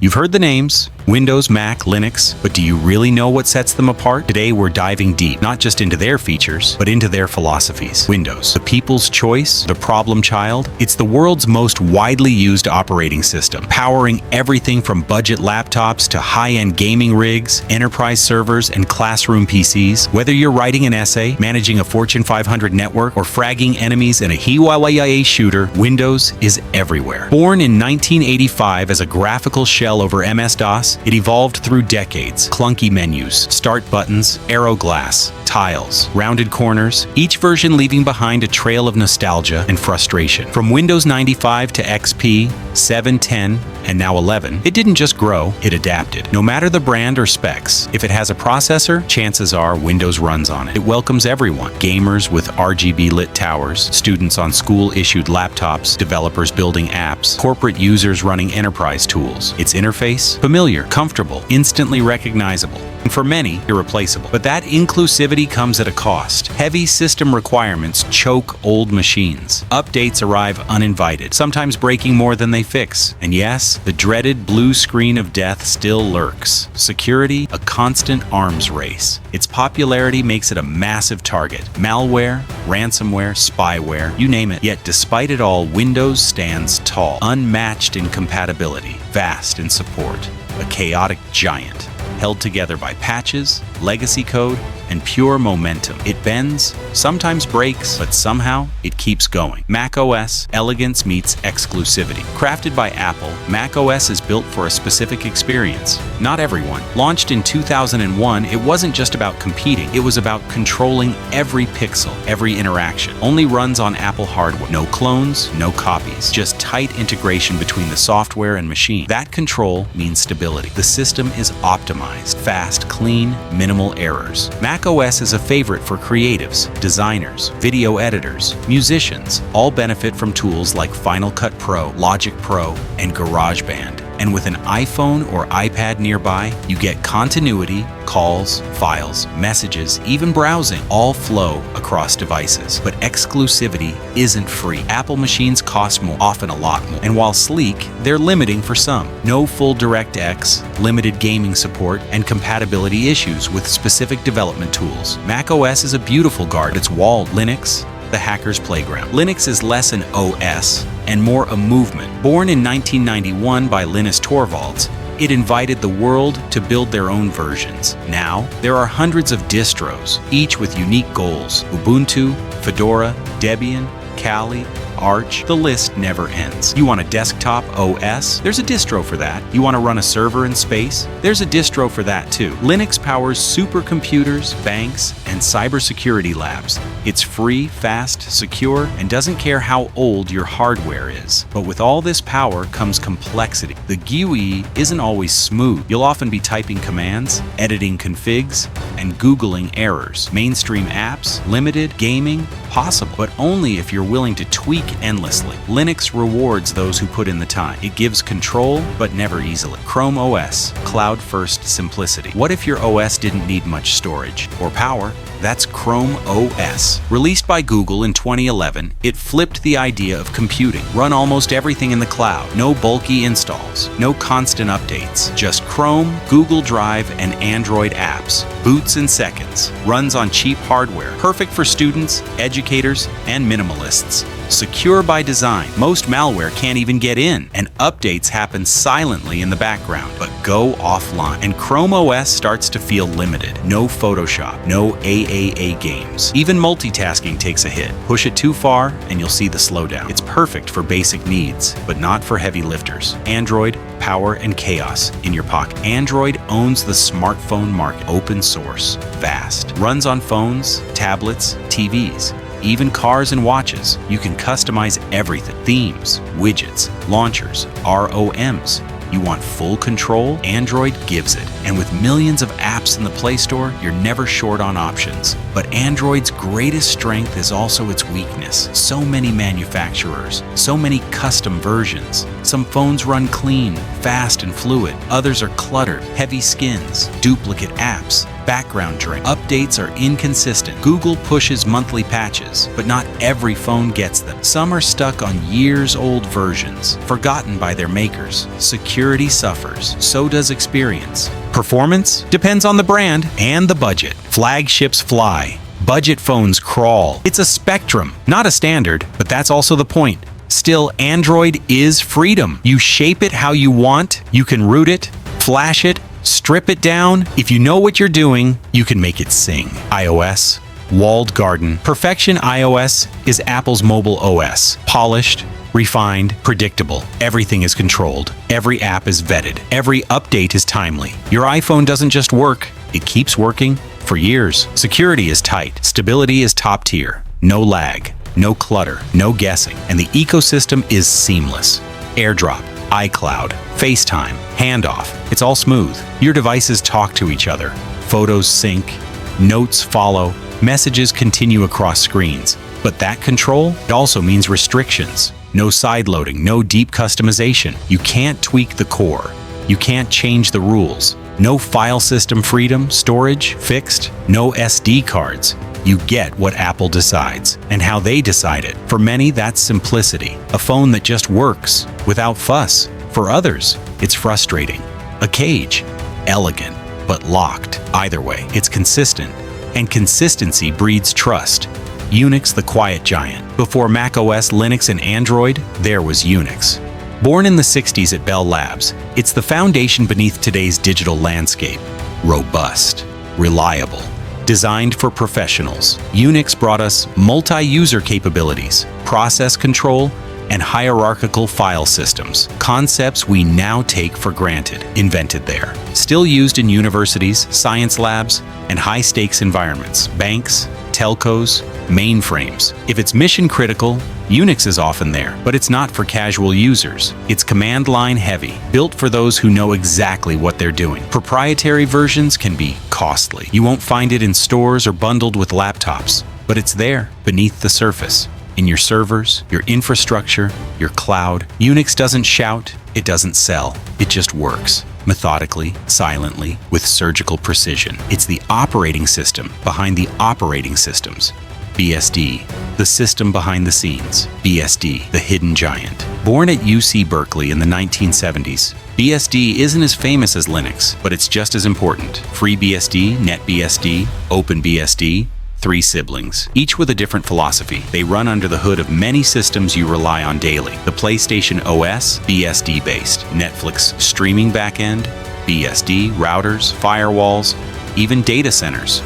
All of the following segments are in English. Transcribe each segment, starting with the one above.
You've heard the names, Windows, Mac, Linux, but do you really know what sets them apart? Today we're diving deep, not just into their features, but into their philosophies. Windows, the people's choice, the problem child. It's the world's most widely used operating system, powering everything from budget laptops to high-end gaming rigs, enterprise servers, and classroom PCs. Whether you're writing an essay, managing a Fortune 500 network, or fragging enemies in a Hiwawaia shooter, Windows is everywhere. Born in 1985 as a graphical shell over MS-DOS, it evolved through decades. Clunky menus, start buttons, arrow glass, tiles, rounded corners, each version leaving behind a trail of nostalgia and frustration. From Windows 95 to XP, 7, 10, and now 11, it didn't just grow, it adapted. No matter the brand or specs, if it has a processor, chances are Windows runs on it. It welcomes everyone. Gamers with RGB lit towers, students on school-issued laptops, developers building apps, corporate users running enterprise tools. Its interface? Familiar, comfortable, instantly recognizable, and for many, irreplaceable. But that inclusivity comes at a cost. Heavy system requirements choke old machines. Updates arrive uninvited, sometimes breaking more than they fix. And yes, the dreaded blue screen of death still lurks. Security, a constant arms race. Its popularity makes it a massive target. Malware, ransomware, spyware, you name it. Yet despite it all, Windows stands tall, unmatched in compatibility, vast in support, a chaotic giant, held together by patches, legacy code, and pure momentum. It bends, sometimes breaks, but somehow it keeps going. macOS, elegance meets exclusivity. Crafted by Apple, macOS is built for a specific experience. Not everyone. Launched in 2001, it wasn't just about competing, it was about controlling every pixel, every interaction. Only runs on Apple hardware. No clones, no copies. Just tight integration between the software and machine. That control means stability. The system is optimized, fast, clean, minimal errors. macOS is a favorite for creatives, designers, video editors, musicians. All benefit from tools like Final Cut Pro, Logic Pro, and GarageBand. And with an iPhone or iPad nearby, you get continuity, calls, files, messages, even browsing, all flow across devices. But exclusivity isn't free. Apple machines cost more, often a lot more. And while sleek, they're limiting for some. No full DirectX, limited gaming support, and compatibility issues with specific development tools. macOS is a beautiful guard. It's walled. Linux, the hacker's playground. Linux is less an OS and more a movement. Born in 1991 by Linus Torvalds, it invited the world to build their own versions. Now, there are hundreds of distros, each with unique goals. Ubuntu, Fedora, Debian, Kali, Arch, the list never ends. You want a desktop OS? There's a distro for that. You want to run a server in space? There's a distro for that too. Linux powers supercomputers, banks, and cybersecurity labs. It's free, fast, secure, and doesn't care how old your hardware is. But with all this power comes complexity. The GUI isn't always smooth. You'll often be typing commands, editing configs, and Googling errors. Mainstream apps, limited, gaming, possible, but only if you're willing to tweak endlessly. Linux rewards those who put in the time. It gives control, but never easily. Chrome OS, cloud-first simplicity. What if your OS didn't need much storage or power? That's Chrome OS. Released by Google in 2011, it flipped the idea of computing. Run almost everything in the cloud. No bulky installs. No constant updates. Just Chrome, Google Drive, and Android apps. Boots in seconds. Runs on cheap hardware. Perfect for students, educators, and minimalists. Secure by design. Most malware can't even get in, and updates happen silently in the background, but go offline. And Chrome OS starts to feel limited. No Photoshop, no AAA games. Even multitasking takes a hit. Push it too far, and you'll see the slowdown. It's perfect for basic needs, but not for heavy lifters. Android, power, and chaos in your pocket. Android owns the smartphone market. Open source, vast. Runs on phones, tablets, TVs. Even cars and watches. You can customize everything. Themes, widgets, launchers, ROMs. You want full control? Android gives it. And with millions of apps in the Play Store, you're never short on options. But Android's greatest strength is also its weakness. So many manufacturers, so many custom versions. Some phones run clean, fast and fluid. Others are cluttered, heavy skins, duplicate apps, background drain. Updates are inconsistent. Google pushes monthly patches, but not every phone gets them. Some are stuck on years-old versions, forgotten by their makers. Security suffers, so does experience. Performance depends on the brand and the budget. Flagships fly. Budget phones crawl. It's a spectrum, not a standard, but that's also the point. Still, Android is freedom. You shape it how you want, you can root it, flash it, strip it down. If you know what you're doing, you can make it sing. iOS, walled garden. Perfection iOS is Apple's mobile OS. Polished, refined, predictable. Everything is controlled. Every app is vetted. Every update is timely. Your iPhone doesn't just work, it keeps working for years. Security is tight. Stability is top tier. No lag, no clutter, no guessing. And the ecosystem is seamless. AirDrop, iCloud, FaceTime, handoff. It's all smooth. Your devices talk to each other. Photos sync, notes follow, messages continue across screens. But that control, it also means restrictions. No sideloading, no deep customization. You can't tweak the core. You can't change the rules. No file system freedom, storage, fixed, no SD cards. You get what Apple decides and how they decide it. For many, that's simplicity. A phone that just works without fuss. For others, it's frustrating. A cage. Elegant, but locked. Either way, it's consistent. And consistency breeds trust. Unix, the quiet giant. Before macOS, Linux, and Android, there was Unix. Born in the 60s at Bell Labs, it's the foundation beneath today's digital landscape. Robust, reliable, designed for professionals. Unix brought us multi-user capabilities, process control, and hierarchical file systems. Concepts we now take for granted, invented there. Still used in universities, science labs, and high-stakes environments, banks, telcos, mainframes. If it's mission critical, Unix is often there, but it's not for casual users. It's command line heavy, built for those who know exactly what they're doing. Proprietary versions can be costly. You won't find it in stores or bundled with laptops, but it's there, beneath the surface. In your servers, your infrastructure, your cloud. Unix doesn't shout, it doesn't sell. It just works. Methodically, silently, with surgical precision. It's the operating system behind the operating systems. BSD, the system behind the scenes. BSD, the hidden giant. Born at UC Berkeley in the 1970s, BSD isn't as famous as Linux, but it's just as important. FreeBSD, NetBSD, OpenBSD, 3 siblings, each with a different philosophy. They run under the hood of many systems you rely on daily. The PlayStation OS, BSD-based. Netflix streaming backend, BSD, routers, firewalls, even data centers.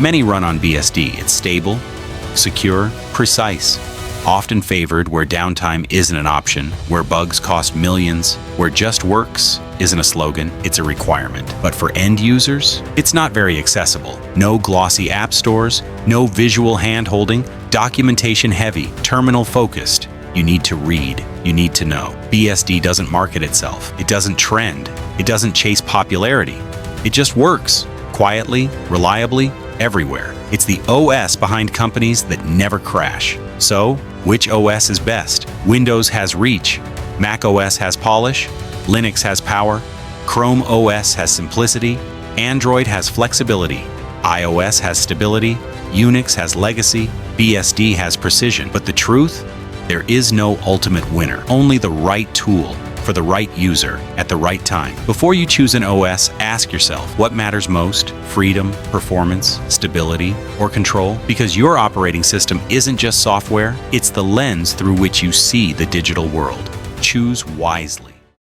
Many run on BSD. It's stable, secure, precise. Often favored where downtime isn't an option, where bugs cost millions, where just works isn't a slogan, it's a requirement. But for end users, it's not very accessible. No glossy app stores, no visual hand-holding, documentation heavy, terminal focused. You need to read, you need to know. BSD doesn't market itself, it doesn't trend, it doesn't chase popularity. It just works, quietly, reliably, everywhere. It's the OS behind companies that never crash. So, which OS is best? Windows has reach, macOS has polish, Linux has power, Chrome OS has simplicity, Android has flexibility, iOS has stability, Unix has legacy, BSD has precision. But the truth? There is no ultimate winner, only the right tool for the right user at the right time. Before you choose an OS, ask yourself, what matters most? Freedom, performance, stability, or control? Because your operating system isn't just software, it's the lens through which you see the digital world. Choose wisely.